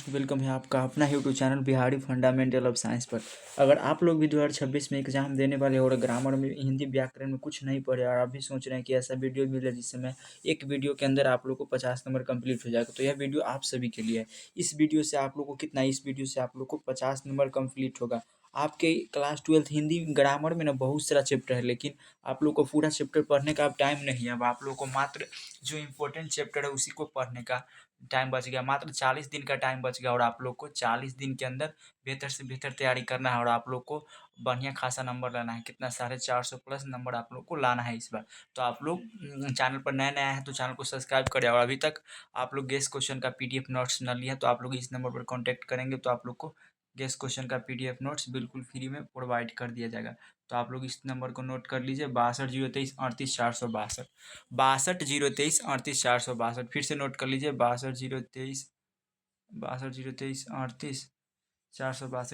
Welcome है आपका अपना YouTube channel Bihari fundamental of science पर। अगर आप लोग भी 2026 में एग्जाम देने वाले हो और ग्रामर में हिंदी व्याकरण में कुछ नहीं पढ़े और आप भी सोच रहे हैं कि ऐसा वीडियो मिले जिससे मैं एक वीडियो के अंदर आप लोग को 50 नंबर कंप्लीट हो जाएगा, तो यह वीडियो आप सभी के लिए है। इस वीडियो से आप लोग को कितना, इस वीडियो से आप लोग को 50 नंबर कंप्लीट होगा। आपके क्लास 12 हिंदी ग्रामर में ना बहुत सारा चैप्टर है, लेकिन आप लोग को पूरा चैप्टर पढ़ने का अब टाइम नहीं है। अब आप लोग को मात्र जो इम्पोर्टेंट चैप्टर है उसी को पढ़ने का टाइम बच गया। मात्र 40 दिन का टाइम बच गया और आप लोग को 40 दिन के अंदर बेहतर से बेहतर तैयारी करना है और आप लोग को बढ़िया खासा नंबर लाना है। कितना 450 प्लस नंबर आप लोग को लाना है इस बार। तो आप लोग चैनल पर नए नए आए हैं तो चैनल को सब्सक्राइब करें, और अभी तक आप लोग गेस क्वेश्चन का पीडीएफ नोट्स न लिया तो आप लोग इस नंबर पर कॉन्टैक्ट करेंगे तो आप लोग को गेस क्वेश्चन का पीडीएफ नोट्स बिल्कुल फ्री में प्रोवाइड कर दिया जाएगा। तो आप लोग इस नंबर को नोट कर लीजिए, 62 023 38 462। 62 023 38 462, फिर से नोट कर लीजिए, 62 023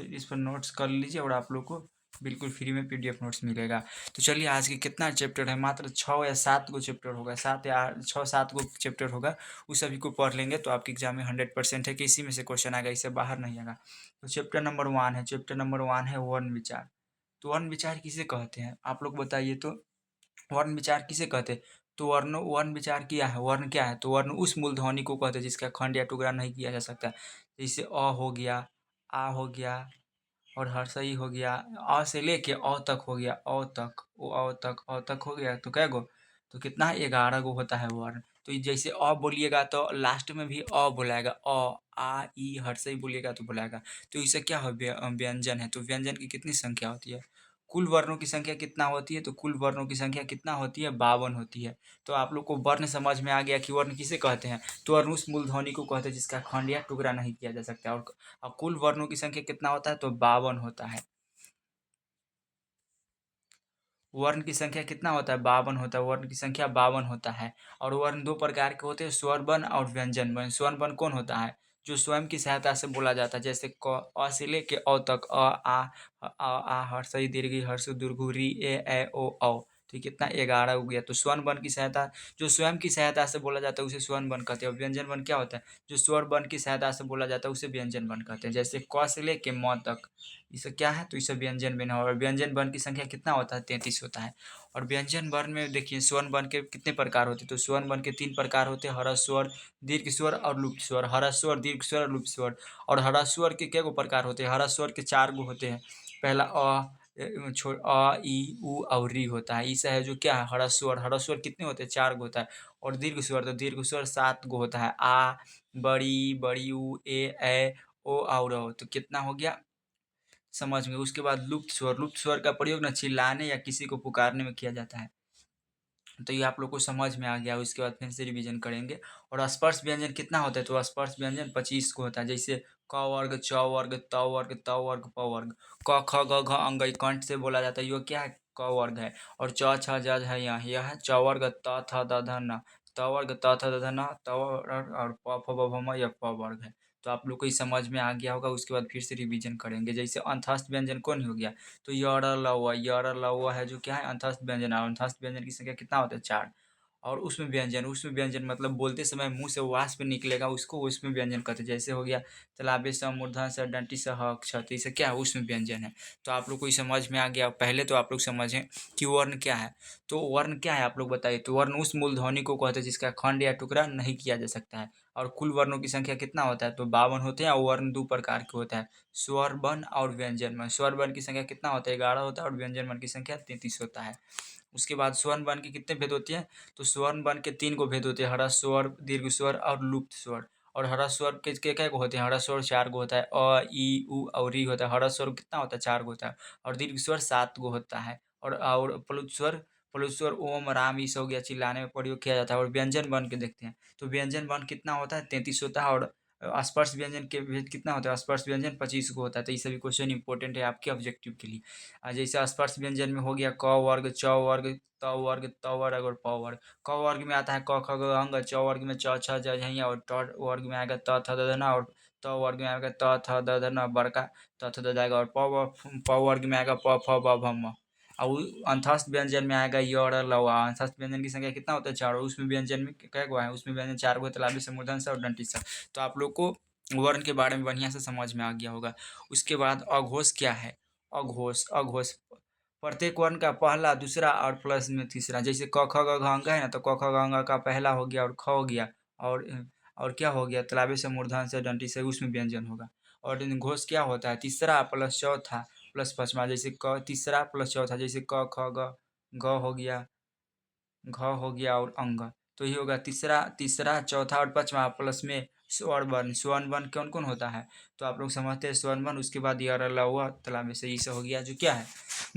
इस पर नोट्स कर लीजिए और आप लोग को बिल्कुल फ्री में पीडीएफ नोट्स मिलेगा। तो चलिए, आज के कितना चैप्टर है, मात्र 6 या 7 गो चैप्टर होगा, 7 या 6-7 गो चैप्टर होगा। उस सभी को पढ़ लेंगे तो आपके एग्जाम में 100% है कि इसी में से क्वेश्चन आएगा, इससे बाहर नहीं आएगा। तो चैप्टर नंबर 1 है वर्ण विचार। तो वर्ण विचार किसे कहते हैं आप लोग बताइए तो। वर्ण विचार किसे कहते हैं? तो वर्ण विचार क्या है, वर्ण क्या है? तो वर्ण उस मूलध्वनि को कहते हैं जिसका खंड या टुकड़ा नहीं किया जा सकता। जैसे अ हो गया, आ हो गया और हर्षई हो गया। अ से लेके अ तक हो गया, अ तक, ओ अ तक हो गया, तो कै गो? तो कितना है, 11 गो होता है वर्ण। तो जैसे अ बोलिएगा तो लास्ट में भी अ बुलाएगा, आ ई हर्षई बोलिएगा तो बुलाएगा। तो इससे क्या हो, व्यंजन है। तो व्यंजन की कितनी संख्या होती है? कुल वर्णों की संख्या कितना होती है? तो कुल वर्णों की संख्या कितना होती है? 52 होती है। तो आप लोग को वर्ण समझ में आ गया कि वर्ण किसे कहते हैं। तो वर्ण उस मूलध्वनि को कहते हैं जिसका खंड या टुकड़ा नहीं किया जा सकता। और कुल वर्णों की संख्या कितना होता है? तो 52 होता है। वर्ण की संख्या कितना होता है? 52 होता है। वर्ण की संख्या 52 होता है। और वर्ण दो प्रकार के होते हैं, स्वर वर्ण और व्यंजन वर्ण। स्वर वर्ण कौन होता है? जो स्वयं की सहायता से बोला जाता है, जैसे क अ से लेके अ तक, आ हर्षई दीर्घई हर्ष दुर्घु री ए ओ औ। तो ये कितना, 11 हो गया। तो स्वर्ण वर्ण की सहायता, जो स्वयं की सहायता से बोला जाता है उसे स्वर्ण वर्ण कहते हैं। और व्यंजन वर्ण क्या होता है? जो स्वर वर्ण की सहायता से बोला जाता है उसे व्यंजन वर्ण कहते हैं। जैसे क से लेके म तक, इसे क्या है? तो इसे व्यंजन वर्ण है। और व्यंजन वर्ण की संख्या कितना होता है? 33 होता है। और व्यंजन वर्ण में देखिए, स्वर्ण वर्ण के कितने प्रकार होते हैं? तो स्वर्ण वर्ण के 3 प्रकार होते हैं, हरस स्वर, दीर्घ स्वर और लुप्त स्वर। हरस स्वर, दीर्घ स्वर और लुप्त स्वर। और हरस स्वर के क्या गो प्रकार होते हैं? हरस स्वर के 4 गो होते हैं। पहला ई उ और री होता है। इसे है जो क्या है, हरस स्वर। हरस स्वर कितने होते हैं? 4 गो होता है। और दीर्घ स्वर, तो दीर्घ स्वर 7 गो होता है। आ, बड़ी, बड़ी ऊ, ए ओ और औ। तो कितना हो गया, समझ में। उसके बाद लुप्त स्वर। लुप्त स्वर का प्रयोग ना चिल्लाने या किसी को पुकारने में किया जाता है। तो ये आप लोग को समझ में आ गया। उसके बाद फिर से रिवीजन करेंगे। और स्पर्श व्यंजन कितना होता है? तो स्पर्श व्यंजन 25 को होता है। जैसे क वर्ग, च वर्ग, त वर्ग, त वर्ग, प वर्ग। क ख ग घ अंग कंठ से बोला जाता है, ये क्या है? क वर्ग है। और च छ ज झ यह है च वर्ग, त थ द ध न, त वर्ग, त थ द ध न, त वर्ग, और प फ ब भ म, यह प वर्ग है। तो आप लोग को ये समझ में आ गया होगा। उसके बाद फिर से रिवीजन करेंगे। जैसे अंतस्थ व्यंजन कौन हो गया? तो य र ल व, य र ल व है जो क्या है? अंतस्थ व्यंजन है। अंतस्थ व्यंजन की संख्या कितना होता है? 4। और उसमें व्यंजन मतलब बोलते समय मुंह से वाष्प निकलेगा, उसको उसमें व्यंजन कहते हैं। जैसे हो गया तालाबे स, मूर्धन स, डंटी स, ह, क्ष, तो इसे क्या है? उसमें व्यंजन है। तो आप लोग को ये समझ में आ गया। पहले तो आप लोग समझें कि वर्ण क्या है। तो वर्ण क्या है आप लोग बताइए। तो वर्ण उस मूलध्वनि को कहते हैं जिसका खंड या टुकड़ा नहीं किया जा सकता है। और कुल वर्णों की संख्या कितना होता है? तो 52 होते हैं। और वर्ण 2 प्रकार के होता है, स्वर वर्ण और व्यंजन वर्ण। स्वर वर्ण की संख्या कितना होता है? 11 होता है। और व्यंजन वर्ण की संख्या 33 होता है। उसके बाद स्वर्ण वर्ण के कितने भेद होते हैं? तो स्वर्ण वर्ण के 3 गो भेद होते हैं, हरस स्वर, दीर्घ स्वर और लुप्त स्वर। और हरस स्वर के क्या गो होते हैं? हरस स्वर 4 गो होता है, अ ई उ और री होता है। हरस स्वर कितना होता है? 4 गो होता है। और दीर्घ स्वर 7 गो होता है। और प्लुत स्वर ओम राम, इस हो गया, चिल्लाने में प्रयोग किया जाता है। और व्यंजन वर्ण के देखते हैं। तो व्यंजन वर्ण कितना होता है? 33 होता है। और स्पर्श व्यंजन के भेद कितना होता है? स्पर्श व्यंजन 25 को होता है। तो ये सभी क्वेश्चन इंपॉर्टेंट है आपके ऑब्जेक्टिव के लिए। जैसे स्पर्श व्यंजन में हो गया क वर्ग, च वर्ग, त वर्ग, त वर्ग और प वर्ग। क वर्ग में आता है क ख ग अंग, च वर्ग में च छ ज झ, और ट वर्ग में आएगा त थ द ध न, और त वर्ग में आएगा त थ द ध न बड़का, त थ द जाएगा। और प वर्ग में आएगा प फ ब भ म। और अंतस्थ व्यंजन में आएगा य र ल व। अंतस्थ व्यंजन की संख्या कितना होता है? 4। और उसमें व्यंजन में क्या गो है? उसमें व्यंजन 4 गो है, तालव्य से, मूर्धन से और दंती से। तो आप लोग को वर्ण के बारे में बढ़िया से समझ में आ गया होगा। उसके बाद अघोष क्या है? अघोष अघोष प्रत्येक वर्ण का पहला, दूसरा और प्लस में तीसरा। जैसे क ख ग घ अंग है ना, तो क ख ग अंग का पहला हो गया और ख हो गया, और और क्या हो गया, तालव्य से मूर्धन्य से दंडी से उसमें व्यंजन होगा। और घोष क्या होता है? तीसरा प्लस चौथा प्लस पांचवा। जैसे क तीसरा प्लस चौथा, जैसे क ख ग, घ हो गया, घ हो गया और अंग। तो ये होगा तीसरा, तीसरा चौथा और पांचवा प्लस में स्वर्ण वर्ण। स्वर्ण वर्ण कौन कौन होता है? तो आप लोग समझते हैं स्वर्ण वर्ण। उसके बाद ये रला हुआ तला में से ये सब हो गया जो क्या है,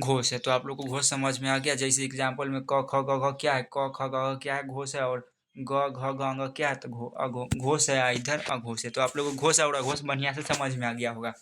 घोष है। तो आप लोग को घोष समझ में आ गया। जैसे एग्जाम्पल में क ख ग घ क्या है, क ख ग घ क्या है, घोष है, और ग घ ग अंग क्या है, तो घोष है, इधर अघोष है। तो आप लोग को घोष और अघोष बढ़िया से समझ में आ गया होगा।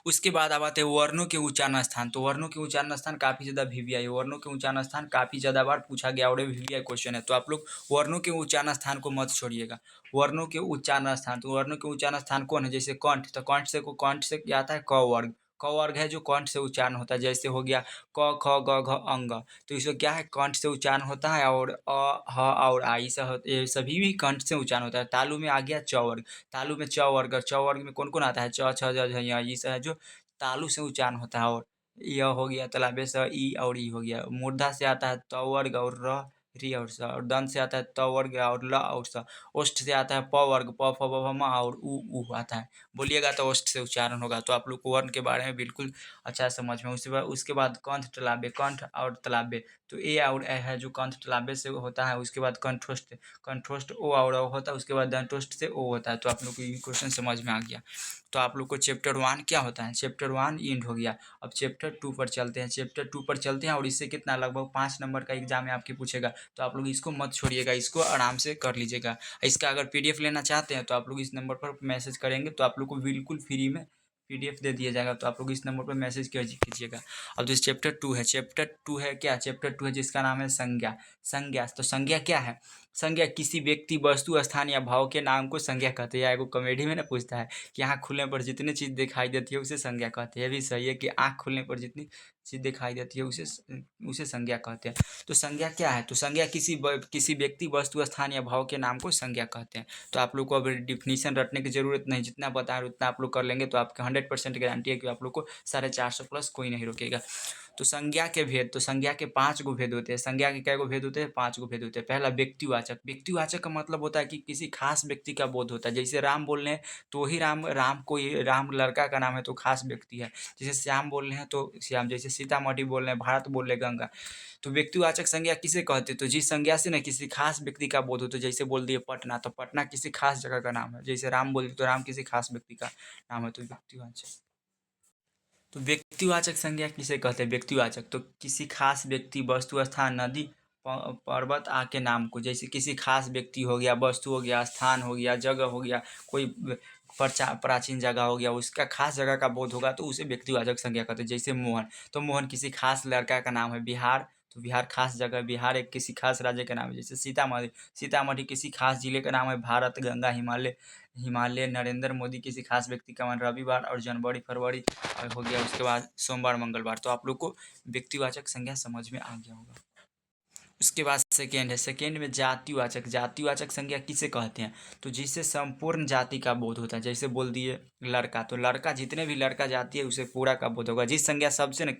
उसके बाद अब आते हैं वर्णों के उच्चारण स्थान। तो वर्णों के उच्चारण स्थान काफी ज्यादा वीवीआई, वर्णों के उच्चारण स्थान काफी ज्यादा बार पूछा गया और वीवीआई क्वेश्चन है। तो आप लोग वर्णों के उच्चारण स्थान को मत छोड़िएगा। वर्णों के उच्चारण स्थान, तो वर्णों के उच्चारण स्थान कौन है? जैसे कंठ, तो कंठ से क्या आता है? क वर्ग। क वर्ग है जो कंठ से उच्चारण होता है। जैसे हो गया क ख ग घ अंग, तो इसको क्या है, कंठ से उच्चारण होता है। और ह और आ, ये सभी भी कंठ से उच्चारण होता है। तालु में आ गया च वर्ग, तालु में च वर्ग, और च वर्ग में कौन कौन आता है? च छ ज झ य, ये सब है जो तालु से उच्चारण होता है। और य हो गया, तालव्य से ई और ई हो गया। मूर्धा से आता है त वर्ग और र री और स, और दंत से आता है त वर्ग और ल और स। ओष्ठ से आता है प वर्ग, प फ ब भ म और उ आता है। बोलिएगा तो ओष्ठ से उच्चारण होगा। तो आप लोग को वर्ण के बारे में बिल्कुल अच्छा समझ में। उसके बाद कंठ तालव्य, कंठ और तालव्य, तो ए और ए है जो कंठ तालव्य से होता है। उसके बाद कंठोष्ठ, कंठोष्ठ ओ और औ होता है। उसके बाद दंतोष्ठ से ओ होता है। तो आप लोग को ये क्वेश्चन समझ में आ गया। तो आप लोग को चैप्टर 1 क्या होता है? चैप्टर 1 इंड हो गया। अब चैप्टर 2 पर चलते हैं। चैप्टर 2 पर चलते हैं, और इससे कितना लगभग 5 नंबर का एग्जाम में आपके पूछेगा। तो आप लोग इसको मत छोड़िएगा, इसको आराम से कर लीजिएगा। इसका अगर पीडीएफ लेना चाहते हैं तो आप लोग इस नंबर पर मैसेज करेंगे, तो आप लोग को बिल्कुल फ्री में पीडीएफ दे दिया जाएगा। तो आप लोग इस नंबर पर मैसेज कीजिएगा। अब जो चैप्टर 2 है, चैप्टर 2 है क्या? चैप्टर 2 है जिसका नाम है संज्ञा। संज्ञा, तो संज्ञा क्या है? संज्ञा किसी व्यक्ति, वस्तु, स्थान या भाव के नाम को संज्ञा कहते हैं। या एगो कॉमेडी में ना पूछता है कि आँख खुलने पर जितनी चीज़ दिखाई देती है उसे संज्ञा कहते हैं। ये भी सही है कि आँख खुलने पर जितनी चीज़ दिखाई देती है उसे संज्ञा कहते हैं। तो संज्ञा क्या है? तो संज्ञा किसी व्यक्ति, वस्तु, स्थान या भाव के नाम को संज्ञा कहते हैं। तो आप लोग को अब डिफिनीशन रटने की जरूरत नहीं, जितना बताएं उतना आप लोग कर लेंगे। तो आपके 100% गारंटी है कि आप लोग को 450 प्लस कोई नहीं रोकेगा। तो संज्ञा के भेद, तो संज्ञा के 5 गो भेद होते हैं। संज्ञा के कै गो भेद होते हैं? 5 गो भेद होते हैं। पहला व्यक्तिवाचक, व्यक्तिवाचक का मतलब होता है कि किसी खास व्यक्ति का बोध होता है। जैसे राम बोल रहे हैं तो वही राम, राम लड़का का नाम है तो खास व्यक्ति है। जैसे श्याम बोल रहे हैं तो श्याम, जैसे सीतामढ़ी बोल रहे हैं, भारत बोल रहे हैं, गंगा। तो व्यक्तिवाचक संज्ञा किसे कहते हैं? तो जिस संज्ञा से ना किसी खास व्यक्ति का बोध हो, तो जैसे बोल दिए पटना, तो पटना किसी खास जगह का नाम है। जैसे राम बोल दिए तो राम किसी खास व्यक्ति का नाम है, तो व्यक्तिवाचक। तो व्यक्तिवाचक संज्ञा किसे कहते हैं? व्यक्तिवाचक तो किसी खास व्यक्ति, वस्तु, स्थान, नदी, पर्वत आके नाम को, जैसे किसी खास व्यक्ति हो गया, वस्तु हो गया, स्थान हो गया, जगह हो गया, कोई प्राचीन जगह हो गया, उसका खास जगह का बोध होगा तो उसे व्यक्तिवाचक संज्ञा कहते हैं। जैसे मोहन, तो मोहन किसी खास लड़का का नाम है। बिहार, तो बिहार खास जगह, बिहार एक किसी खास राज्य का नाम है। जैसे सीतामढ़ी, सीतामढ़ी किसी खास जिले का नाम है। भारत, गंगा, हिमालय, हिमालय, नरेंद्र मोदी किसी खास व्यक्ति का नाम। रविवार और जनवरी, फरवरी हो गया। उसके बाद सोमवार, मंगलवार। तो आप लोग को व्यक्तिवाचक संज्ञा समझ में आ गया होगा। उसके बाद सेकेंड है, सेकेंड में जातिवाचक। जातिवाचक संज्ञा किसे कहते हैं? तो जिससे संपूर्ण जाति का बोध होता है। जैसे बोल दिए लड़का, तो लड़का, जितने भी लड़का जाति है उसे पूरा का बोध होगा। जिस संज्ञा सबसे न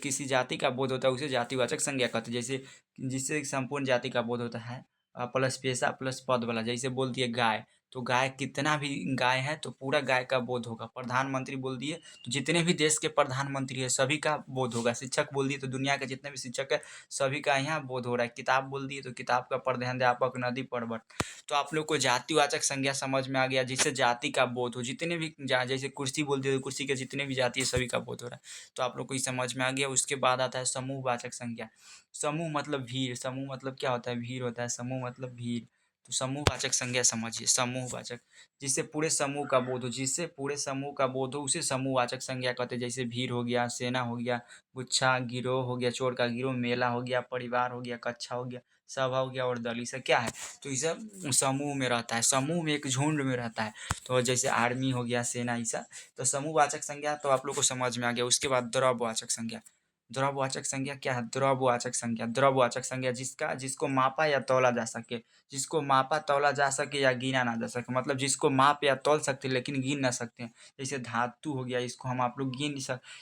किसी जाति का बोध होता है उसे जातिवाचक संज्ञा कहते हैं। जैसे जिससे संपूर्ण जाति का बोध होता है, प्लस पेशा प्लस पद वाला। जैसे बोल दिए गाय, तो गाय कितना भी गाय है तो पूरा गाय का बोध होगा। प्रधानमंत्री बोल दिए तो जितने भी देश के प्रधानमंत्री है सभी का बोध होगा। शिक्षक बोल दिए तो दुनिया के जितने भी शिक्षक है सभी का यहाँ बोध हो रहा है। किताब बोल दिए तो किताब का प्रधानाध्यापक, नदी, पर्वत। तो आप लोग को जातिवाचक संज्ञा समझ में आ गया, जिससे जाति का बोध हो। जितने भी जैसे कुर्सी बोल दिए तो कुर्सी के जितने भी जाति है सभी का बोध हो रहा है। तो आप लोग को ये समझ में आ गया। उसके बाद आता है समूहवाचक संज्ञा। समूह मतलब भीड़, समूह मतलब क्या होता है? भीड़ होता है। समूह मतलब भीड़। तो समूहवाचक संज्ञा समझिए, समूहवाचक जिससे पूरे समूह का बोध हो, जिससे पूरे समूह का बोध हो उसे समूहवाचक संज्ञा कहते हैं। जैसे भीड़ हो गया, सेना हो गया, गुच्छा, गिरोह हो गया, चोर का गिरोह, मेला हो गया, परिवार हो गया, कक्षा हो गया, सभा हो गया, और दल। इसे क्या है? तो इसे समूह में रहता है, समूह में, एक झुंड में रहता है। तो जैसे आर्मी हो गया, सेना, ऐसा। तो समूहवाचक संज्ञा तो आप लोग को समझ में आ गया। उसके बाद द्रव्यवाचक संज्ञा। द्रववाचक संज्ञा क्या है? द्रववाचक संज्ञा, द्रववाचक संज्ञा जिसको मापा या तौला जा सके, जिसको मापा तौला जा सके या गिना ना जा सके, मतलब जिसको माप या तौल सकते हैं लेकिन गिन ना सकते हैं। जैसे धातु हो गया, इसको हम आप लोग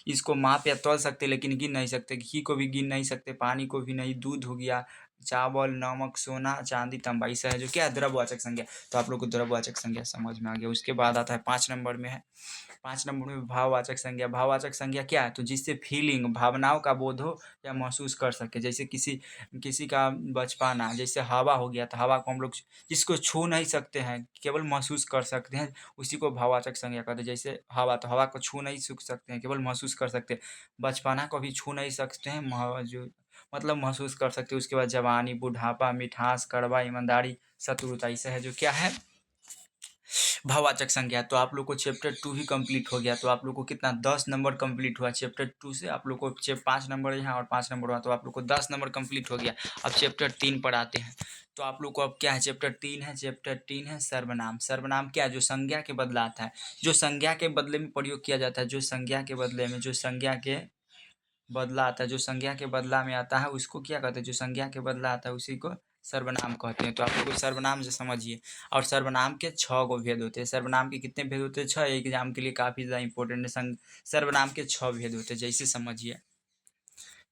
इसको माप या तौल सकते हैं लेकिन गिन नहीं सकते, घी को भी गिन नहीं सकते, पानी को भी नहीं, दूध हो गया, चावल, नमक, सोना, चांदी, तांबा, इसे है जो क्या है? द्रववाचक संज्ञा। तो आप लोग को द्रववाचक संज्ञा समझ में आ गया। उसके बाद आता है 5 नंबर में है, 5 नंबर में भाववाचक संज्ञा। भाववाचक संज्ञा क्या है? तो जिससे फीलिंग, भावनाओं का बोध हो या महसूस कर सके। जैसे किसी किसी का बचपना, जैसे हवा हो गया, तो हवा को हम लोग जिसको छू नहीं सकते हैं, केवल महसूस कर सकते हैं, उसी को भाववाचक संज्ञा कहते हैं। जैसे हवा, तो हवा को छू नहीं सूख सकते हैं, केवल महसूस कर सकते हैं। बचपना को भी छू नहीं सकते हैं, जो मतलब महसूस कर सकते हैं। उसके बाद जवानी, बुढ़ापा, मिठास, कड़वा, ईमानदारी, शत्रुता, इसे है जो क्या है? भाववाचक संज्ञा। तो आप लोग को चैप्टर 2 ही कंप्लीट हो गया। तो आप लोग को कितना 10 नंबर कंप्लीट हुआ चैप्टर 2 से। आप लोग को 5 नंबर यहाँ और 5 नंबर हुआ, तो आप लोग को 10 नंबर कंप्लीट हो गया। अब चैप्टर 3 पर आते हैं। तो आप लोग को अब क्या है? चैप्टर 3 है, चैप्टर 3 है सर्वनाम। सर्वनाम क्या है? जो संज्ञा के बदला आता है, जो संज्ञा के बदले में प्रयोग किया जाता है, जो संज्ञा के बदले में, जो संज्ञा के बदला आता है, जो संज्ञा के बदला में आता है उसको क्या कहते हैं? जो संज्ञा के बदला आता है उसी को सर्वनाम कहते हैं। तो आप लोग सर्वनाम से समझिए। और सर्वनाम के 6 गो भेद होते हैं। सर्वनाम के कितने भेद होते हैं? 6। एग्जाम के लिए काफ़ी ज़्यादा इंपॉर्टेंट है। सर्वनाम के 6 भेद होते हैं। जैसे समझिए,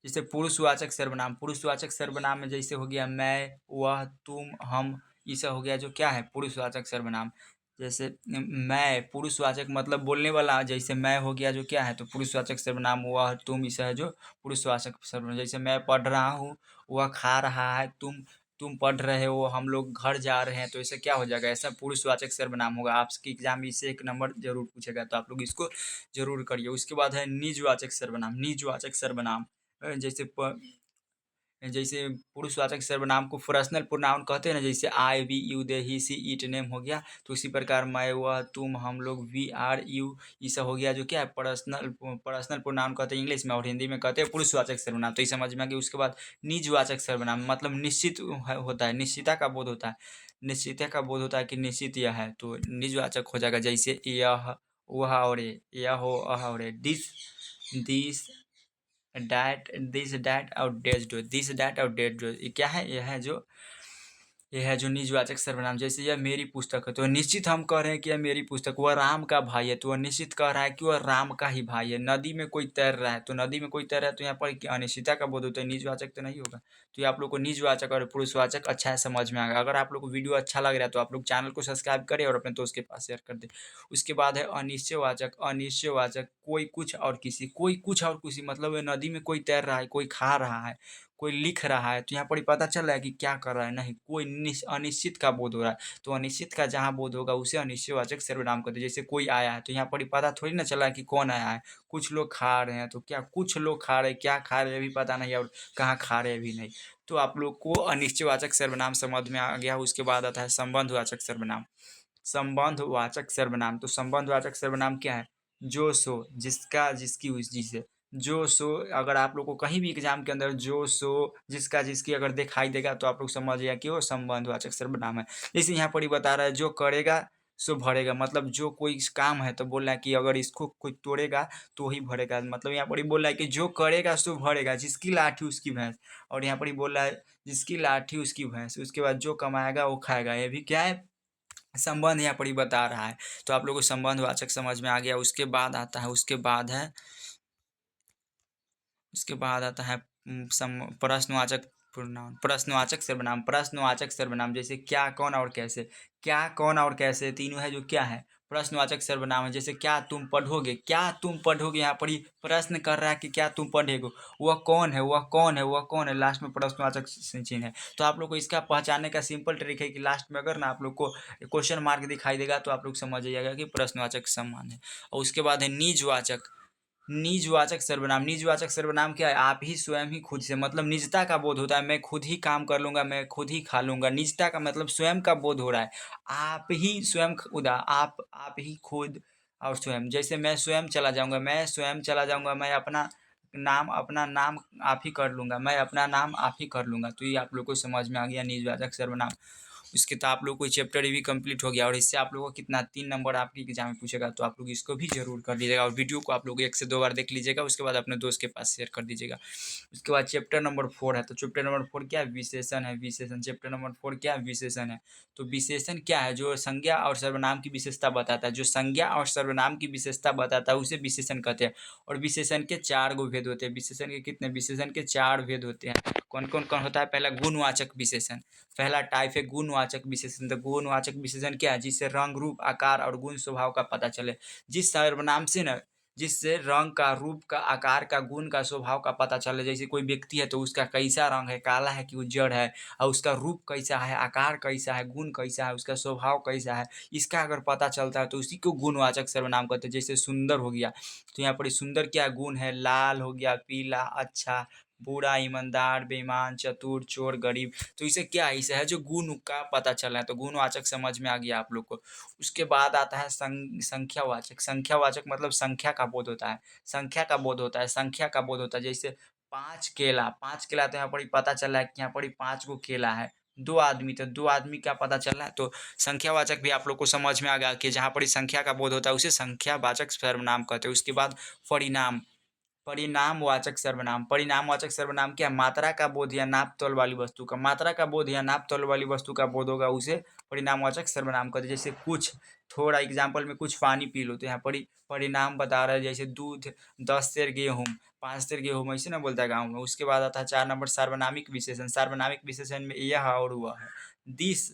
जैसे पुरुषवाचक सर्वनाम, पुरुषवाचक सर्वनाम में जैसे हो गया मैं, वह, तुम, हम, ये सब हो गया जो क्या है? पुरुषवाचक सर्वनाम। जैसे मैं पुरुषवाचक मतलब बोलने वाला, जैसे मैं हो गया जो क्या है? तो पुरुषवाचक सर्वनाम। वह, तुम, इसे है जो पुरुषवाचक सर्वनाम। जैसे मैं पढ़ रहा हूँ, वह खा रहा है, तुम पढ़ रहे हो, हम लोग घर जा रहे हैं, तो इसे क्या हो जाएगा? ऐसा पुरुषवाचक सर्वनाम होगा। आपके एग्जाम में इससे 1 नंबर जरूर पूछेगा, तो आप लोग इसको जरूर करिए। उसके बाद है निजवाचक सर्वनाम। निजवाचक सर्वनाम जैसे जैसे पुरुषवाचक सर्वनाम को पर्सनल प्रोनाउन कहते हैं ना, जैसे I, we, you, they, he, she, it, name हो गया। तो उसी प्रकार मैं, वह, तुम, हम लोग, वी, आर, यू, ये सब हो गया जो क्या है? पर्सनल पर्सनल प्रोनाउन कहते हैं इंग्लिश में, और हिंदी में कहते हैं पुरुषवाचक सर्वनाम। तो ये समझ में आ गया। उसके बाद निजवाचक सर्वनाम मतलब निश्चित होता है, निश्चितता का बोध होता है, निश्चितता का बोध होता है कि निश्चित यह है, तो निजवाचक हो जाएगा। जैसे यह, वह और ये, यह हो, अह और ये, दिस डैट, दिस डैट और डेज डो, दिस डैट और डेज डो, ये क्या है? यह है जो निजवाचक सर्वनाम। जैसे यह मेरी पुस्तक है, तो निश्चित हम कह रहे हैं कि यह मेरी पुस्तक। वह राम का भाई है, तो वह निश्चित कह रहा है कि वह राम का ही भाई है। नदी में कोई तैर रहा है, तो नदी में कोई तैर रहा है, तो यहाँ पर अनिश्चितता का बोध होता है, निजवाचक तो नहीं होगा। तो ये आप लोग को निजवाचक और पुरुषवाचक अच्छा है, समझ में आ गया। अगर आप लोग को वीडियो अच्छा लग रहा है तो आप लोग चैनल को सब्सक्राइब करें और अपने दोस्त के पास शेयर कर दें। उसके बाद है अनिश्चयवाचक। अनिश्चयवाचक कोई कुछ और किसी, कोई कुछ और किसी मतलब नदी में कोई तैर रहा है, कोई खा रहा है, कोई लिख रहा है, तो यहाँ पर ही पता चल रहा है कि क्या कर रहा है? नहीं, कोई अनिश्चित का बोध हो रहा है। तो अनिश्चित का जहाँ बोध होगा उसे अनिश्चयवाचक सर्वनाम कहते हैं। जैसे कोई आया है, तो यहाँ पर ही पता थोड़ी ना चला है कि कौन आया है। कुछ लोग खा रहे हैं, तो क्या कुछ लोग खा रहे हैं, क्या खा रहे हैं अभी पता नहीं, और कहाँ खा रहे हैं अभी नहीं। तो आप लोग को अनिश्चयवाचक सर्वनाम समझ में आ गया। उसके बाद आता है संबंधवाचक सर्वनाम। संबंधवाचक सर्वनाम, तो संबंधवाचक सर्वनाम क्या है? जो सो, जिसका, जिसकी, उस, जिसे, जो सो। अगर आप लोग को कहीं भी एग्जाम के अंदर जो सो, जिसका, जिसकी अगर दिखाई देगा तो आप लोग समझिए कि वो संबंधवाचक सर्वनाम है। जैसे यहाँ पर ही बता रहा है जो करेगा सो भरेगा, मतलब जो कोई काम है तो बोल रहा है कि अगर इसको कोई तोड़ेगा तो ही भरेगा। मतलब यहाँ पर ही बोल रहा है कि जो करेगा सो भरेगा, जिसकी लाठी उसकी भैंस। और यहाँ पर ही बोल रहा है जिसकी लाठी उसकी भैंस। उसके बाद जो कमाएगा वो खाएगा, ये भी क्या है? संबंध यहाँ पर ही बता रहा है। तो आप लोगों को संबंधवाचक समझ में आ गया। उसके बाद आता है, उसके बाद आता है प्रश्नवाचक प्रोनाउन, प्रश्नवाचक सर्वनाम। प्रश्नवाचक सर्वनाम जैसे क्या, कौन और कैसे। क्या, कौन और कैसे तीनों है जो क्या है? प्रश्नवाचक सर्वनाम है। जैसे क्या तुम पढ़ोगे, क्या तुम पढ़ोगे, यहाँ पर ही प्रश्न कर रहा है कि क्या तुम पढ़ेगो। वह कौन है, वह कौन है, वह कौन है, लास्ट में प्रश्नवाचक चिन्ह है। तो आप लोग को इसका पहचानने का सिंपल ट्रिक है कि लास्ट में अगर ना आप लोग को क्वेश्चन मार्क दिखाई देगा तो आप लोग समझ जाइएगा कि प्रश्नवाचक सम्मान है। और उसके बाद है निजवाचक। निजवाचक सर्वनाम। निजवाचक सर्वनाम क्या है? आप ही, स्वयं ही, खुद से, मतलब निजता का बोध होता है। मैं खुद ही काम कर लूंगा, मैं खुद ही खा लूंगा। निजता का मतलब स्वयं का बोध हो रहा है। आप ही स्वयं खुदा, आप ही खुद और स्वयं। जैसे मैं स्वयं चला जाऊंगा, मैं स्वयं चला जाऊंगा, मैं अपना नाम आप ही कर लूंगा, मैं अपना नाम आप ही कर लूंगा। तो ये आप लोग को समझ में आ गया निजवाचक सर्वनाम। इसके तो आप लोग को चैप्टर भी कंप्लीट हो गया और इससे आप लोगों को कितना 3 नंबर आपके एग्जाम में पूछेगा, तो आप लोग इसको भी जरूर कर लीजिएगा और वीडियो को आप लोग 1 से 2 बार देख लीजिएगा, उसके बाद अपने दोस्त के पास शेयर कर दीजिएगा। उसके बाद चैप्टर नंबर 4 है, तो चैप्टर नंबर 4 क्या है? विशेषण है। विशेषण चैप्टर नंबर 4 क्या है? विशेषण है। तो विशेषण क्या है? जो संज्ञा और सर्वनाम की विशेषता बताता है, जो संज्ञा और सर्वनाम की विशेषता बताता है उसे विशेषण कहते हैं। और विशेषण के 4 गो भेद होते हैं। विशेषण के कितने? विशेषण के 4 भेद होते हैं। कौन कौन कौन होता है? पहला गुणवाचक विशेषण, पहला टाइप है गुणवाचक विशेषण। तो गुणवाचक विशेषण क्या है? जिससे रंग, रूप, आकार और गुण स्वभाव का पता चले। जिस सर्वनाम से ना, जिससे रंग का, रूप का, आकार का, गुण का, स्वभाव का पता चले। जैसे कोई व्यक्ति है तो उसका कैसा रंग है, काला है कि उज्जड़ है, और उसका रूप कैसा है, आकार कैसा है, गुण कैसा है, उसका स्वभाव कैसा है, इसका अगर पता चलता है तो उसी को गुणवाचक सर्वनाम कहते हैं। जैसे सुंदर हो गया, तो यहाँ पर सुंदर क्या गुण है? लाल हो गया, पीला, अच्छा, बुरा, ईमानदार, बेईमान, चतुर, चोर, गरीब। तो इसे क्या है? इसे है जो गुण का पता चला है, तो गुणवाचक समझ में आ गया आप लोग को। उसके बाद आता है संख्यावाचक। संख्यावाचक मतलब संख्या का बोध होता है, संख्या का बोध होता है, संख्या का बोध होता है। जैसे 5 केला, 5 केला, तो यहाँ पर ही पता चला है कि यहाँ पर ही 5 गो केला है। 2 आदमी, तो 2 आदमी क्या पता चल रहा है? तो संख्यावाचक भी आप लोग को समझ में आ गया कि जहाँ पर ही संख्या का बोध होता है उसे संख्यावाचक सर्वनाम कहते हैं। उसके बाद परिणाम, परिणामवाचक सर्वनाम। परिणामवाचक सर्वनाम क्या है? मात्रा का बोध या नाप तौल वाली वस्तु का, मात्रा का बोध या नाप तौल वाली वस्तु का बोध होगा उसे परिणामवाचक सर्वनाम कहते हैं। जैसे कुछ, थोड़ा, एग्जाम्पल में कुछ पानी पी लो, तो यहाँ परिणाम बता रहा है। जैसे दूध, 10 सेर गेहूँ, 5 सेर गेहूँ, ऐसे ना बोलता है गाँव में। उसके बाद आता है 4 नंबर सार्वनामिक विशेषण। सार्वनामिक विशेषण में यह और वह है। दिस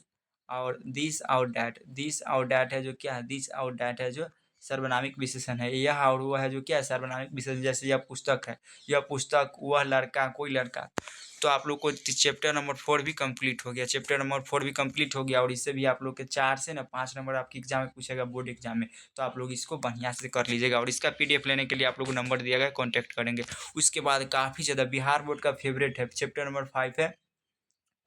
दिस और डैट, दिस और डैट है जो क्या है? दिस और डैट है जो सर्वनामिक विशेषण है। यह और वह है जो क्या है? सर्वनामिक विशेषण। जैसे यह पुस्तक है, यह पुस्तक, वह लड़का, कोई लड़का। तो आप लोग को चैप्टर नंबर 4 भी कंप्लीट हो गया, चैप्टर नंबर 4 भी कंप्लीट हो गया और इससे भी आप लोग के 4 से ना 5 नंबर आपके एग्जाम में पूछेगा, बोर्ड एग्जाम में। तो आप लोग इसको बढ़िया से कर लीजिएगा और इसका पीडीएफ लेने के लिए आप लोग को नंबर दिया गया, कॉन्टैक्ट करेंगे। उसके बाद काफ़ी ज़्यादा बिहार बोर्ड का फेवरेट है, चैप्टर नंबर 5 है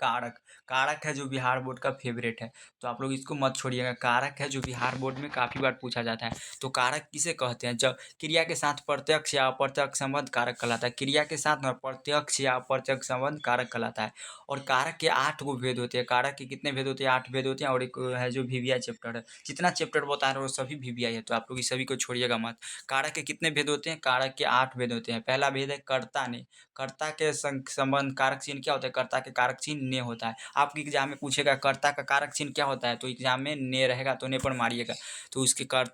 कारक। कारक है जो बिहार बोर्ड का फेवरेट है, तो आप लोग इसको मत छोड़िएगा। कारक है जो बिहार बोर्ड में काफ़ी बार पूछा जाता है। तो कारक किसे कहते हैं? जब क्रिया के साथ प्रत्यक्ष या अप्रत्यक्ष संबंध कारक कहलाता है। क्रिया के साथ प्रत्यक्ष या अप्रत्यक्ष संबंध कारक कहलाता है। और कारक के 8 गो भेद होते हैं। कारक के कितने भेद होते हैं? 8 भेद होते हैं। और एक है जो वीवीआई चैप्टर है, जितना चैप्टर बता रहे हो सभी वीवीआई है, तो आप लोग इस सभी को छोड़िएगा मत। कारक के कितने भेद होते हैं? कारक के 8 भेद होते हैं। पहला भेद है कर्ता ने। कर्ता के संबंध कारक चिन्ह क्या होता है? कर्ता के कारक चिन्ह ने होता है। आपके एग्जाम में पूछेगा कर्ता का कारक चिन्ह क्या होता है, तो एग्जाम में ने रहेगा तो ने पर मारिएगा। तो उसके क्या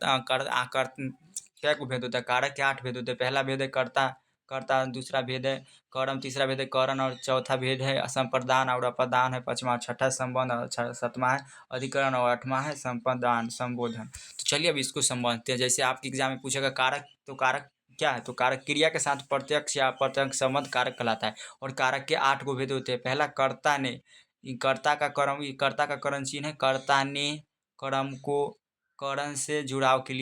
को भेद होता है? कारक के 8 भेद होते हैं। पहला भेद है कर्ता, कर्ता, दूसरा भेद है कर्म, तीसरा भेद है करण, और चौथा भेद है संप्रदान और अपदान है, पांचवा, छठा संबंध, और सातवां है अधिकरण, और आठवां है संप्रदान संबोधन। तो चलिए अब इसको समझते हैं। जैसे आपके एग्जाम में पूछेगा कारक, तो कारक क्या है? तो कारक क्रिया के साथ प्रत्यक्ष या अप्रत्यक्ष संबंध कारक कहलाता है। और कारक के 8 गो भेद होते हैं। पहला कर्ता ने, कर्ता का कर्म, कर्ता का करण चिन्ह है। कर्ता ने कर्म को करण से जुड़ाव के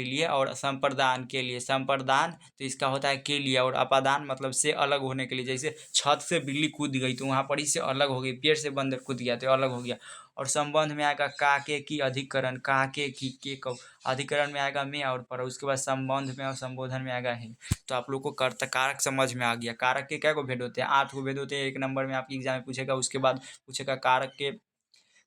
लिए, और संप्रदान के लिए, संप्रदान तो इसका होता है के लिए, और अपादान मतलब से अलग होने के लिए। जैसे छत से बिल्ली कूद गई तो वहाँ पर इससे अलग हो गई, पेड़ से बंदर कूद गया तो अलग हो गया। और संबंध में आएगा का, के, की, अधिकरण, का, के, की, के, कब, अधिकरण में आएगा में और पर, उसके बाद संबंध में और संबोधन में आएगा है। तो आप लोग को कर्ता कारक समझ में आ गया। कारक के क्या को भेद होते हैं? 8 गो भेद होते हैं। 1 नंबर में आपके एग्जाम में पूछेगा। उसके बाद पूछेगा कारक के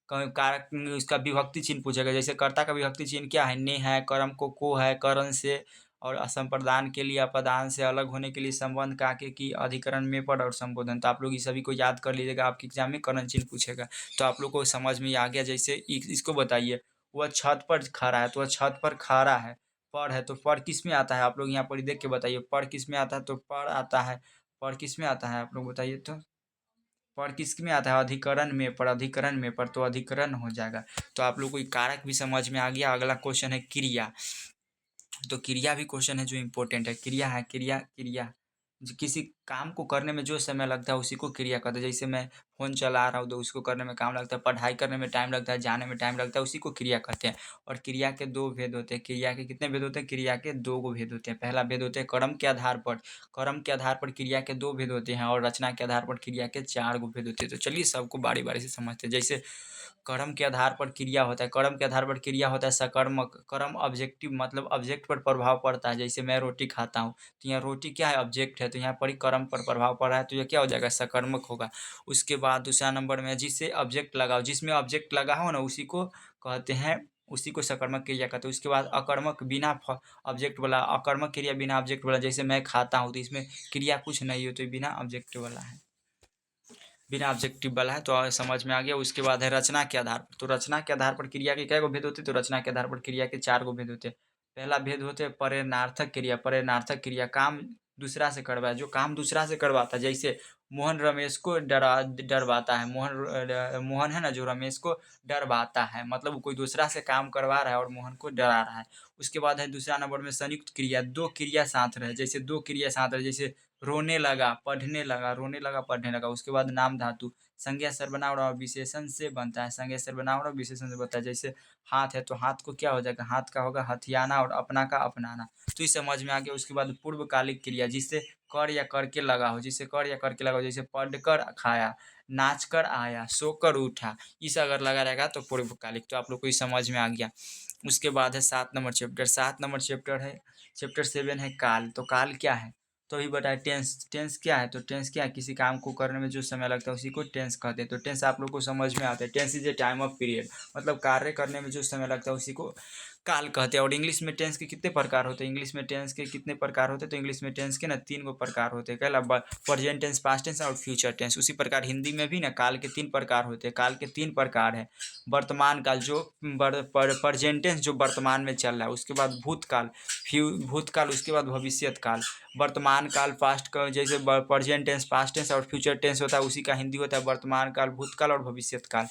कारक, उसका विभक्ति चिन्ह पूछेगा। जैसे कर्ता का विभक्ति चिन्ह क्या है? ने है, कर्म को है, करण से, और असंप्रदान के लिए, अपदान से अलग होने के लिए, संबंध का, के, की, अधिकरण में, पर, और संबोधन। तो आप लोग इस सभी को याद कर लीजिएगा, आपके एग्जाम में करण चिन्ह पूछेगा। तो आप लोग को समझ में आ गया। जैसे इसको बताइए, वह छत पर खड़ा है, तो वह छत पर खड़ा है। पर है, तो पर किस में आता है? आप लोग यहाँ पर देख के बताइए, पर किस में आता है? तो पर आता है। पर किस में आता है? आप लोग बताइए तो। पर किस में आता है? अधिकरण में, पर अधिकरण में, पर तो अधिकरण हो जाएगा। तो आप लोग को कारक भी समझ में आ गया। अगला क्वेश्चन है क्रिया। तो क्रिया भी क्वेश्चन है जो इम्पोर्टेंट है। क्रिया है, क्रिया, क्रिया जो किसी काम को करने में जो समय लगता है उसी को क्रिया कहते हैं। जैसे मैं फ़ोन चला रहा हूँ तो उसको करने में काम लगता है, पढ़ाई करने में टाइम लगता है, जाने में टाइम लगता है, उसी को क्रिया कहते हैं। और क्रिया के 2 भेद होते हैं। क्रिया के कितने भेद होते हैं? क्रिया के 2 गो भेद होते हैं। पहला भेद होते हैं कर्म के आधार पर। कर्म के आधार पर क्रिया के 2 भेद होते हैं, और रचना के आधार पर क्रिया के 4 गो भेद होते हैं। तो चलिए सबको बारी-बारी से समझते हैं। जैसे कर्म के आधार पर क्रिया होता है। कर्म के आधार पर क्रिया होता है सकर्मक। कर्म ऑब्जेक्टिव मतलब ऑब्जेक्ट पर प्रभाव पड़ता है। जैसे मैं रोटी खाता हूँ, तो यहाँ रोटी क्या है? ऑब्जेक्ट है, तो यहाँ पर ही कर्म कर्म पर प्रभाव पड़ रहा है तो ये क्या हो जाएगा, सकर्मक होगा। उसके बाद दूसरा नंबर में जिससे ऑब्जेक्ट लगा हो, जिसमें ऑब्जेक्ट लगा हो ना उसी को कहते हैं, उसी को सकर्मक क्रिया कहते हैं। उसके बाद अकर्मक बिना ऑब्जेक्ट वाला, अकर्मक क्रिया बिना ऑब्जेक्ट वाला, जैसे मैं खाता हूँ तो इसमें क्रिया कुछ नहीं हो तो ये बिना ऑब्जेक्ट वाला है, बिना ऑब्जेक्टिव वाला है। तो समझ में आ गया। उसके बाद है रचना के आधार पर। तो रचना के आधार पर क्रिया के क्या गो भेद होते हैं, तो रचना के आधार पर क्रिया के 4 गो भेद होते हैं। पहला भेद होते हैं प्रेरणार्थक क्रिया। प्रेरणार्थक क्रिया काम दूसरा से करवाए, जो काम दूसरा से करवाता है। जैसे मोहन रमेश को डरवाता है, मोहन है ना जो रमेश को डरवाता है, मतलब वो कोई दूसरा से काम करवा रहा है और मोहन को डरा रहा है। उसके बाद है दूसरा नंबर में संयुक्त क्रिया, दो क्रिया साथ रहे, जैसे दो क्रिया साथ रहे, जैसे रोने लगा, पढ़ने लगा, रोने लगा, पढ़ने लगा। उसके बाद नाम धातु संज्ञा सर्वनाम और विशेषण से बनता है, संज्ञा सर्वनाम और विशेषण से बनता है। जैसे हाथ है तो हाथ को क्या हो जाएगा, हाथ का होगा हथियाना और अपना का अपनाना। तो ये समझ में आ गया। उसके बाद पूर्वकालिक क्रिया, जिससे कर या करके लगा हो, जिससे कर या करके लगा हो, जैसे पढ़कर खाया, नाच कर आया, सोकर उठा, इस अगर लगा रहेगा तो पूर्वकालिक। तो आप लोग को ये समझ में आ गया। उसके बाद है 7 नंबर चैप्टर। 7 नंबर चैप्टर है चैप्टर 7 है काल। तो काल क्या है, तो अभी बताए टेंस। टेंस क्या है, तो टेंस क्या है, किसी काम को करने में जो समय लगता है उसी को टेंस कहते हैं। तो टेंस आप लोग को समझ में आता है, tense is a time of period, मतलब कार्य करने में जो समय लगता है उसी को काल कहते हैं। और इंग्लिश में टेंस के कितने प्रकार होते हैं, इंग्लिश में टेंस के कितने प्रकार होते हैं, तो इंग्लिश में टेंस के ना 3 गो प्रकार होते हैं। पहला प्रेजेंट टेंस, पास्ट टेंस और फ्यूचर टेंस। उसी प्रकार हिंदी में भी ना काल के 3 प्रकार होते हैं। काल के 3 प्रकार है, वर्तमान काल जो प्रेजेंट टेंस जो वर्तमान में चल रहा है, उसके बाद भूतकाल, भूतकाल, उसके बाद भविष्यत काल। वर्तमान काल पास्ट का, जैसे प्रेजेंट टेंस, पास्ट टेंस और फ्यूचर टेंस होता है, उसी का हिंदी होता है वर्तमान काल, भूतकाल और भविष्यत काल।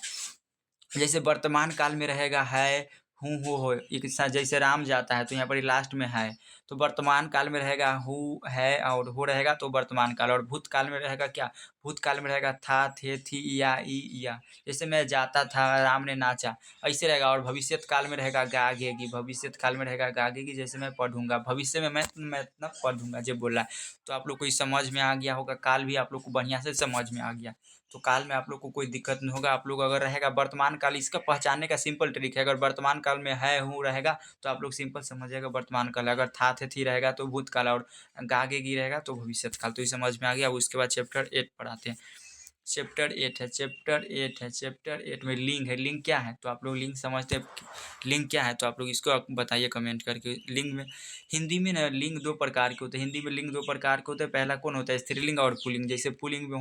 जैसे वर्तमान काल में रहेगा है, हूँ, हो, एक जैसे राम जाता है तो यहाँ पर लास्ट में है, तो वर्तमान काल में रहेगा हूँ, है और हो रहेगा तो वर्तमान काल। और भूतकाल में रहेगा क्या, भूतकाल में रहेगा था, थे, थी, या, ई, या। जैसे मैं जाता था, राम ने नाचा, ऐसे रहेगा। और भविष्यत काल में रहेगा गागेगी, भविष्यत काल में रहेगा गागेगी, जैसे मैं पढ़ूंगा, भविष्य में मैं ना पढ़ूंगा जब बोला है। तो आप लोग को ये समझ में आ गया होगा, काल भी आप लोग को बढ़िया से समझ में आ गया। तो काल में आप लोग को कोई दिक्कत नहीं होगा। आप लोग अगर रहेगा वर्तमान काल, इसका पहचानने का सिंपल ट्रिक है, अगर वर्तमान काल में है, हूँ रहेगा तो आप लोग सिंपल समझिएगा वर्तमान काल। अगर था, थे, थी रहेगा तो भूतकाल, और गागेगी रहेगा तो भविष्यत काल। तो ये समझ में आ गया। उसके बाद चैप्टर 8 पढ़ाते हैं। चैप्टर 8 में लिंग है। लिंग क्या है, तो आप लोग लिंग समझते हैं, लिंग क्या है, तो आप लोग इसको बताइए कमेंट करके। लिंग में, हिंदी में ना लिंग 2 प्रकार के होते हैं। हिंदी में लिंग 2 प्रकार के होते हैं। पहला कौन होता है, स्त्रीलिंग और पुल्लिंग। जैसे पुल्लिंग में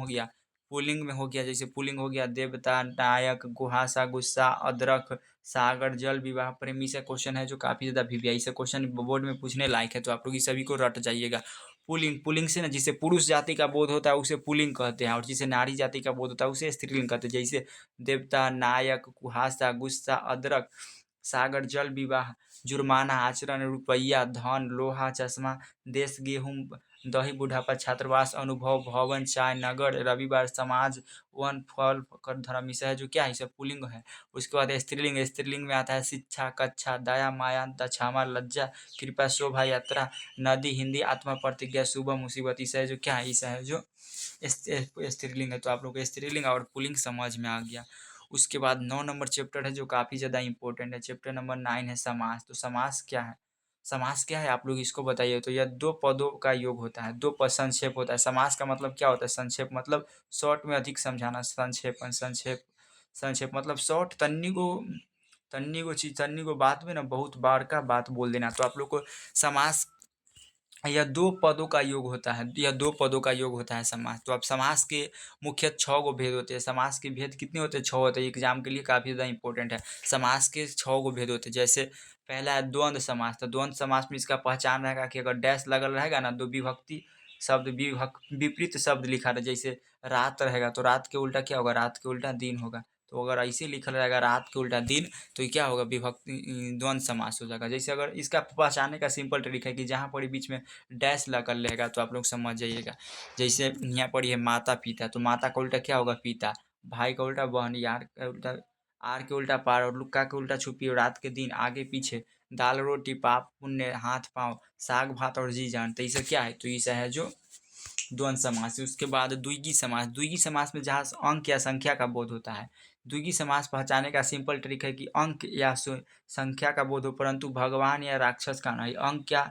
हो गया, जैसे पुल्लिंग हो गया देवता, नायक, गुहासा, गुस्सा, अदरक, सागर, जल, विवाह, प्रेमी। से क्वेश्चन है जो काफ़ी ज़्यादा वीवीआई से क्वेश्चन बोर्ड में पूछने लायक है, तो आप लोग इस सभी को रट जाइएगा। पुल्लिंग, पुल्लिंग से ना जिसे पुरुष जाति का बोध होता है उसे पुल्लिंग कहते हैं, और जिसे नारी जाति का बोध होता है उसे स्त्रीलिंग कहते हैं। जैसे देवता, नायक, कुहासा, गुस्सा, अदरक, सागर, जल, विवाह, जुर्माना, आचरण, रुपया, धन, लोहा, चश्मा, देश, गेहूँ, दही, बुढ़ापा, छात्रावास, अनुभव, भवन, चाय, नगर, रविवार, समाज, वन, फल, कर, धर्म। इसे है जो क्या है, इसे पुल्लिंग है। उसके बाद स्त्रीलिंग, स्त्रीलिंग में आता है शिक्षा, कक्षा, दया, माया, दक्षामा, लज्जा, कृपा, शोभा यात्रा, नदी, हिंदी, आत्मा, प्रतिज्ञा, शुभ, मुसीबत। इसे है जो क्या है, इसे है जो स्त्रीलिंग है। तो आप लोग को स्त्रीलिंग और पुल्लिंग समझ में आ गया। उसके बाद 9 नंबर चैप्टर है जो काफ़ी ज़्यादा इंपॉर्टेंट है। चैप्टर नंबर 9 है समास। तो समास क्या है, समास क्या है आप लोग इसको बताइए। तो यह 2 पदों का योग होता है, 2 पद संक्षेप होता है। समास का मतलब क्या होता है, संक्षेप मतलब शॉर्ट में अधिक समझाना, संक्षेपण, संक्षेप, संक्षेप मतलब शॉर्ट, तन्नी को बात में ना बहुत बार का बात बोल देना। तो आप लोग को समास, यह 2 पदों का योग होता है, यह 2 पदों का योग होता है समास। तो अब समास के मुख्य 6 गो भेद होते हैं। समास के भेद कितने होते हैं, 6 होते हैं। एग्जाम के लिए काफ़ी ज़्यादा इंपॉर्टेंट है। समास के 6 गो भेद होते हैं। जैसे पहला है द्वंद्व समास। तो द्वंद्व समास में इसका पहचान रहेगा कि अगर डैश लगल रहेगा ना, 2 विभक्ति शब्द, विपरीत शब्द लिखा रहे, जैसे रात रहेगा तो रात के उल्टा क्या होगा, रात के उल्टा दिन होगा। तो अगर ऐसे लिखा रहेगा रात के उल्टा दिन, तो ये क्या होगा, विभक्ति द्वंद्व समास हो जाएगा। जैसे अगर इसका पहचानने का सिंपल ट्रिक है कि जहाँ पर बीच में डैश लगा रहेगा तो आप लोग समझ जाइएगा। जैसे यहाँ पर ये माता पिता, तो माता का उल्टा क्या होगा, पिता, भाई का उल्टा बहन, यार का उल्टा, आर के उल्टा पार, और लुक्का के उल्टा छुपी, और रात के दिन, आगे पीछे, दाल रोटी, पाप पुण्य, हाथ पाँव, साग भात और जी जान। तो इसे क्या है, तो इसे है जो द्वंद्व समास है। उसके बाद द्विगी समास। द्विगी समास में जहाँ अंक या संख्या का बोध होता है। द्विगी समास पहचाने का सिंपल ट्रिक है कि अंक या संख्या का बोध हो, परंतु भगवान या राक्षस का नहीं। अंक क्या,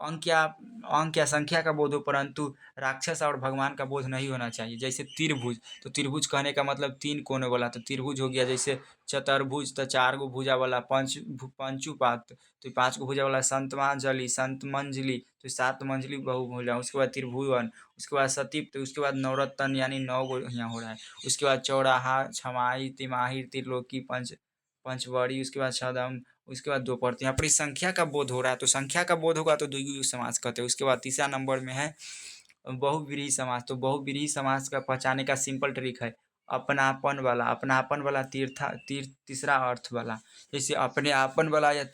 अंक या संख्या का बोध हो, परंतु राक्षस और भगवान का बोध नहीं होना चाहिए। जैसे त्रिभुज, तो त्रिभुज कहने का मतलब तीन कोने वाला, तो त्रिभुज हो गया। जैसे चतुर्भुज तो चार गो भुजा वाला, पंचुपात तो पाँच गो भुजा वाला, संतमांजलि संतमंजलि तो सात मंजलि बहुभुजा, उसके बाद त्रिभुवन, उसके बाद सतीप, तो उसके बाद नवरत्न यानी नौ गो यहाँ हो रहा है। उसके बाद चौराहा, छमाही, तिमाही, त्रिलोकी, पंचवड़ी, उसके बाद छदम, उसके बाद दो पढ़ते हैं। यहाँ पर इस संख्या का बोध हो रहा है, तो संख्या का बोध होगा तो द्विगु समास कहते हैं। उसके बाद तीसरा नंबर में है बहुव्रीहि समास। तो बहुव्रीहि समास का पहचाने का सिंपल ट्रिक है अपनापन वाला तीसरा अर्थ वाला। जैसे अपने आपन वाला या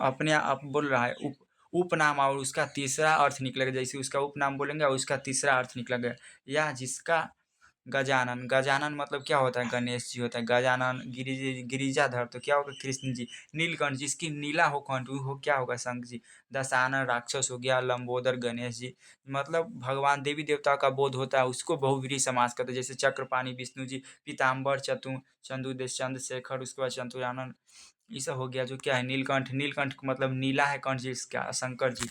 अपने आप बोल रहा है, उपनाम और उसका तीसरा अर्थ निकलेगा। जैसे उसका उपनाम बोलेंगे और उसका तीसरा अर्थ निकलेगा। या जिसका गजानन, गजानन मतलब क्या होता है? गणेश जी होता है। गजानन गिरिजाधर तो क्या होगा? कृष्ण जी। नीलकंठ, जिसकी नीला हो कंठ वो क्या होगा? शंख जी। दशानन राक्षस हो गया, लंबोदर गणेश जी। मतलब भगवान देवी देवता का बोध होता है, उसको बहुव्रीहि समास कहते हैं। जैसे चक्रपाणी विष्णु जी, पीताम्बर चंदुदेश चंद्रशेखर, उसके बाद चतुरानन, ये सब हो गया। जो क्या है? नीलकंठ, नीलकंठ मतलब नीला है कंठ जिसका, शंकर जी।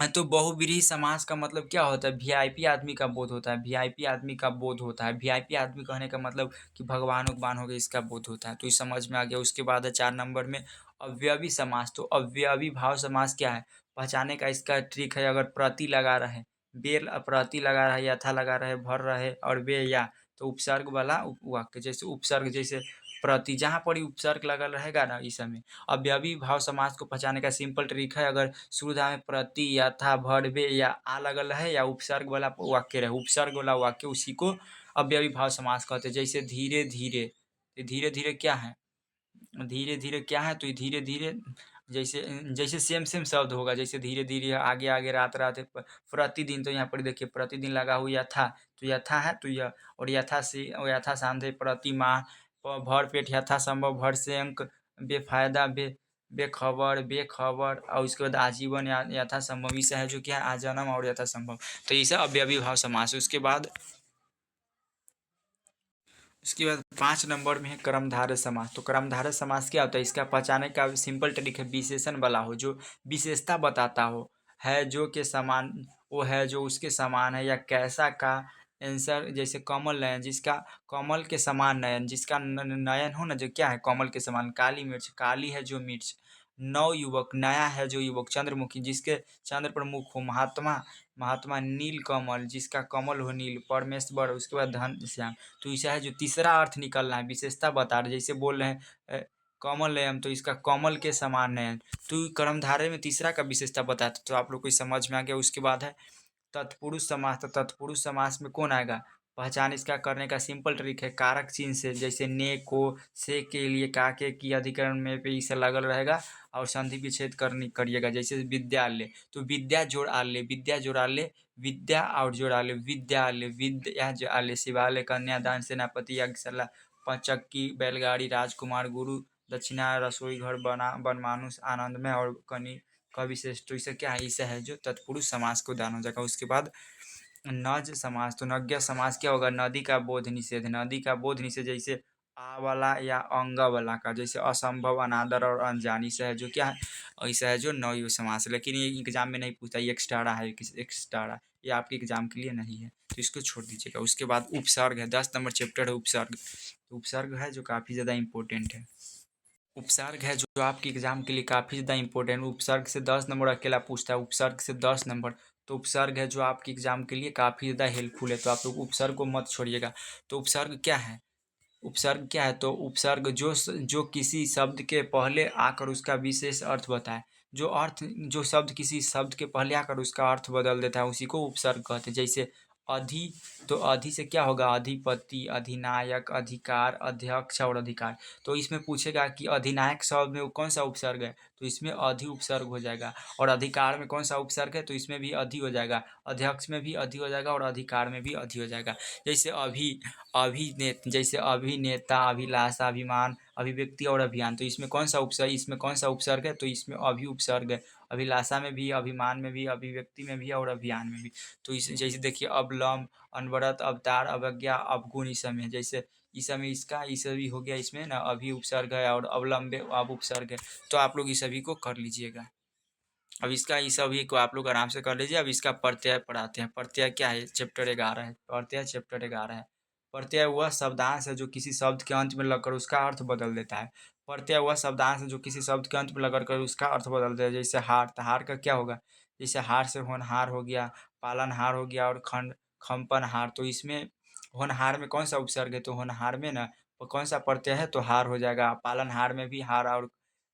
तो बहुव्रीहि समास का मतलब क्या होता है? वीआईपी आदमी का बोध होता है, वीआईपी आदमी का बोध होता है। वीआईपी आदमी कहने का मतलब कि भगवान उगवान हो गए, इसका बोध होता है। तो ये समझ में आ गया। उसके बाद है 4 नंबर में अव्ययी समास। तो अव्ययी भाव समास क्या है? पहचाने का इसका ट्रिक है। अगर प्रति लगा रहे, बेल प्रति लगा रहा है, यथा लगा रहे, भर रहे और बे या, तो उपसर्ग वाला वाक्य। जैसे उपसर्ग, जैसे प्रति, जहाँ पर ही उपसर्ग लगल रहेगा ना इस समय। अव्ययी भाव समास को पहचाने का सिंपल ट्रिक है। अगर सुविधा में प्रति, यथा, भर, या आ लगल है या उपसर्ग वाला वाक्य रहे, उपसर्ग वाला वाक्य, उसी को अव्ययी भाव समास कहते हैं। जैसे धीरे धीरे, धीरे धीरे क्या है? धीरे धीरे क्या है? तो ये धीरे धीरे जैसे जैसे सेम सेम शब्द होगा। जैसे धीरे धीरे, आगे आगे, रात रात, प्रतिदिन, तो यहाँ पर देखिए प्रतिदिन लगा हुआ यथा, तो यथा है तो यह, और यथा से यथा सांधे, प्रति माह, भर पेट, यथा संभव, भर से अंक, बेफायदा, बेखबर, बेखबर, और उसके बाद आजीवन, यथा संभव, इसे है जो क्या है? आजन्म और यथा संभव। तो ये सब अव्ययी भाव समास है। उसके बाद 5 नंबर में है कर्मधारय समास। तो कर्मधारय समास क्या होता है? इसका पहचाने का सिंपल ट्रिक है, विशेषण वाला हो, जो विशेषता बताता हो। है जो के समान, वो है जो उसके समान है, या कैसा का आंसर। जैसे कमल नयन, जिसका कमल के समान नयन, जिसका नयन हो ना, जो क्या है? कमल के समान। काली मिर्च, काली है जो मिर्च। नव युवक, नया है जो युवक। चंद्रमुखी, जिसके चंद्र पर मुख हो। महात्मा, महात्मा। नील कमल, जिसका कमल हो नील। परमेश्वर, उसके बाद धन श्याम। तो ऐसा है जो तीसरा अर्थ निकलना है, विशेषता बता रहे। जैसे बोल रहे हैं कमल नयन, तो इसका कमल के समान नयन। तो कर्मधारय में तीसरा का विशेषता बताते, तो आप लोग को समझ में आ गया। उसके बाद है तत्पुरुष समास। तो तत्पुरुष समास में कौन आएगा? पहचान इसका करने का सिंपल ट्रिक है, कारक चिन्ह से। जैसे ने, को, से, के लिए, का, के, की, अधिकरण में पे इसे लगल रहेगा और संधि विच्छेद करिएगा। जैसे विद्यालय, तो विद्या जोड़ आल्य, विद्या जोड़ आल्य, विद्या और जोड़ आल्य, विद्यालय, विद्या जो आल्य, शिवालय, कन्यादान, सेनापति, याज्ञशाला, पंचक्की, बैलगाड़ी, राजकुमार, गुरु, दक्षिणा, रसोई घर, बनमानुष, आनंदमय और कविश्रेष्ठ। तो इसे क्या है? इसे है जो तत्पुरुष समास को दान हो जाएगा। उसके बाद नज समास। तो नज्ञ समास क्या होगा? नदी का बोध निषेध, नदी का बोध निषेध। जैसे आ वाला या अंग वाला का, जैसे असंभव, अनादर और अनजानी से है जो क्या है? ऐसा है जो नौयुग समास है। लेकिन ये एग्जाम में नहीं पूछता, ये एक्स्ट्रा है, एक्स्ट्रा, ये आपके एग्जाम के लिए नहीं है, तो इसको छोड़ दीजिएगा। उसके बाद उपसर्ग है, 10 नंबर चैप्टर है उपसर्ग। तो उपसर्ग है जो काफ़ी ज़्यादा इंपॉर्टेंट है। उपसर्ग है जो आपके एग्जाम के लिए काफ़ी ज़्यादा इंपॉर्टेंट। उपसर्ग से 10 नंबर अकेला पूछता है, उपसर्ग से 10 नंबर। तो उपसर्ग है जो आपके एग्जाम के लिए काफ़ी ज़्यादा हेल्पफुल है, तो आप लोग उपसर्ग को मत छोड़िएगा। तो उपसर्ग क्या है? उपसर्ग क्या है? तो उपसर्ग जो किसी शब्द के पहले आकर उसका विशेष अर्थ बताए। जो शब्द किसी शब्द के पहले आकर उसका अर्थ बदल देता है, उसी को उपसर्ग कहते हैं। जैसे अधि, तो अधि से क्या होगा? अधिपति, अधिनायक, अधिकार, अध्यक्ष और अधिकार। तो इसमें पूछेगा कि अधिनायक शब्द में वो कौन सा उपसर्ग है? तो इसमें अधि उपसर्ग हो जाएगा। और अधिकार में कौन सा उपसर्ग है? तो इसमें भी अधि हो जाएगा। अध्यक्ष में भी अधि हो जाएगा और अधिकार में भी अधि हो जाएगा। जैसे जैसे अभिनेता, अभिलाषा, अभिमान, अभिव्यक्ति और अभियान। तो इसमें कौन सा उपसर्ग है? तो इसमें अभि उपसर्ग है। अभिलाषा में भी, अभिमान में भी, अभिव्यक्ति में भी और अभियान में भी। तो इस जैसे देखिए अवलंब, अनवरत, अवतार, अवज्ञा, अवगुण, इस समय जैसे इस समय इसका इस भी हो गया। इसमें ना अभी उपसर्ग है और अवलंब अब उपसर्ग है। तो आप लोग इस सभी को कर लीजिएगा। अब इसका इस सभी को आप लोग आराम से कर लीजिए। अब इसका प्रत्यय पढ़ाते हैं। प्रत्यय क्या है? चैप्टर 11 है। प्रत्यय चैप्टर 11 है। प्रत्यय वह शब्दांश है जो किसी शब्द के अंत में लगकर उसका अर्थ बदल देता है। प्रत्यय वह शब्दांश है जो किसी शब्द के अंत में लगकर कर उसका अर्थ बदल देता है। जैसे हार, तो हार का क्या होगा? जैसे हार से होनहार हो गया, पालनहार हो गया और खंपनहार। तो इसमें होनहार में कौन सा उपसर्ग है? तो होनहार में ना वो कौन सा प्रत्यय है? तो हार हो जाएगा। पालनहार में भी हार और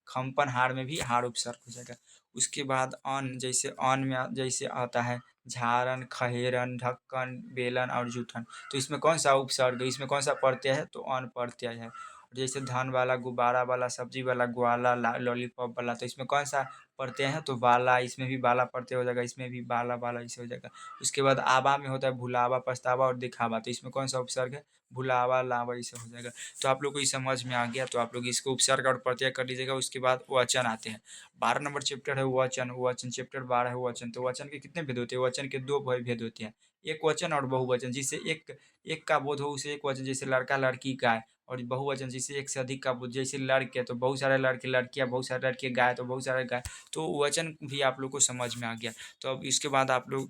खंपनहार में भी हार उपसर्ग हो जाएगा। उसके बाद अन, जैसे अन में जैसे आता है झारन, खहेरन, ढक्कन, बेलन और जूठन। तो इसमें कौन सा उपसर्ग है? इसमें कौन सा प्रत्यय है? तो अन प्रत्यय है। जैसे धन वाला, गुब्बारा वाला, सब्जी वाला, ग्वाला, लॉलीपॉप वाला। तो इसमें कौन सा प्रत्यय है? तो वाला। इसमें भी वाला प्रत्यय हो जाएगा। इसमें भी वाला वाला इसे हो जाएगा। उसके बाद आवा में होता है भुलावा, पछतावा और दिखावा। तो इसमें कौन सा उपसर्ग है? भुलावा, लावा, इसे हो जाएगा। तो आप लोग को ये समझ में आ गया। तो आप लोग इसको उपसर्ग और प्रत्यय कर लीजिएगा। उसके बाद वचन आते हैं। 12 नंबर चैप्टर है वचन। वचन चैप्टर 12 है वचन। तो वचन के कितने भेद होते हैं? वचन के दो भेद होते हैं, एक वचन और बहुवचन। जिससे एक एक का बोध हो उसे एक वचन, जैसे लड़का लड़की गाय। और बहुवचन जिससे एक से अधिक का बोध, जैसे लड़के तो बहुत सारे लड़के लड़कियां, बहुत सारे लड़के गाय तो बहुत सारे गाय। तो वचन भी आप लोग को समझ में आ गया। तो अब इसके बाद आप लोग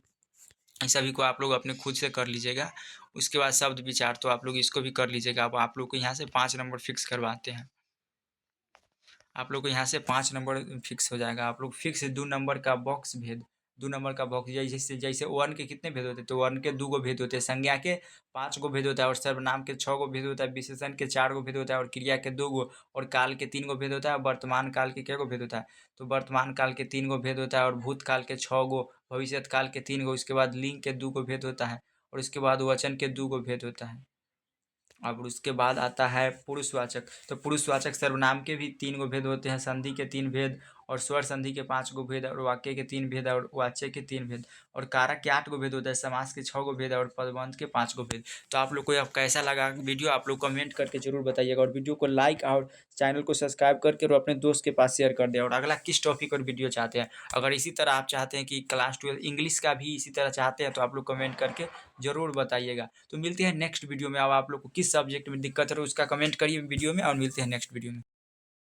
इस सभी को आप लोग अपने खुद से कर लीजिएगा। उसके बाद शब्द विचार तो आप लोग इसको भी कर लीजिएगा। अब आप लोग को यहाँ से 5 नंबर फिक्स करवाते हैं। आप लोग को यहाँ से 5 नंबर फिक्स हो जाएगा। आप लोग फिक्स 2 नंबर का बॉक्स भेद, 2 नंबर का बॉक्स, जैसे जैसे वन के कितने भेद होते हैं? तो वन के 2 गो भेद होते हैं, संज्ञा के 5 गो भेद होता है और सर्वनाम के 6 गो भेद होता है, विशेषण के 4 गो भेद होता है और क्रिया के 2 गो और काल के 3 गो भेद होता है और वर्तमान काल के क्या गो भेद होता है? तो वर्तमान काल के 3 गो भेद होता है और भूतकाल के 6 गो, भविष्यत काल के 3 गो, उसके बाद लिंग के 2 गो भेद होता है और उसके बाद वचन के 2 गो भेद होता है। और उसके बाद आता है पुरुषवाचक। तो पुरुषवाचक सर्वनाम के भी 3 गो भेद होते हैं, संधि के 3 भेद और स्वर संधि के 5 गो भेद और वाक्य के 3 भेद और वाच्य के 3 भेद और कारक के 8 गो भेद होता है, समास के 6 गो भेद और पदबंध के 5 गो भेद। तो आप लोग को अब कैसा लगा वीडियो? आप लोग कमेंट करके जरूर बताइएगा और वीडियो को लाइक और चैनल को सब्सक्राइब करके और अपने दोस्त के पास शेयर कर दें। और अगला किस टॉपिक और वीडियो चाहते हैं, अगर इसी तरह आप चाहते हैं कि क्लास 12 इंग्लिश का भी इसी तरह चाहते हैं, तो आप लोग कमेंट करके ज़रूर बताइएगा। तो मिलते हैं नेक्स्ट वीडियो में। अब आप लोग को किस सब्जेक्ट में दिक्कत है उसका कमेंट करिए वीडियो में, और मिलते हैं नेक्स्ट वीडियो में।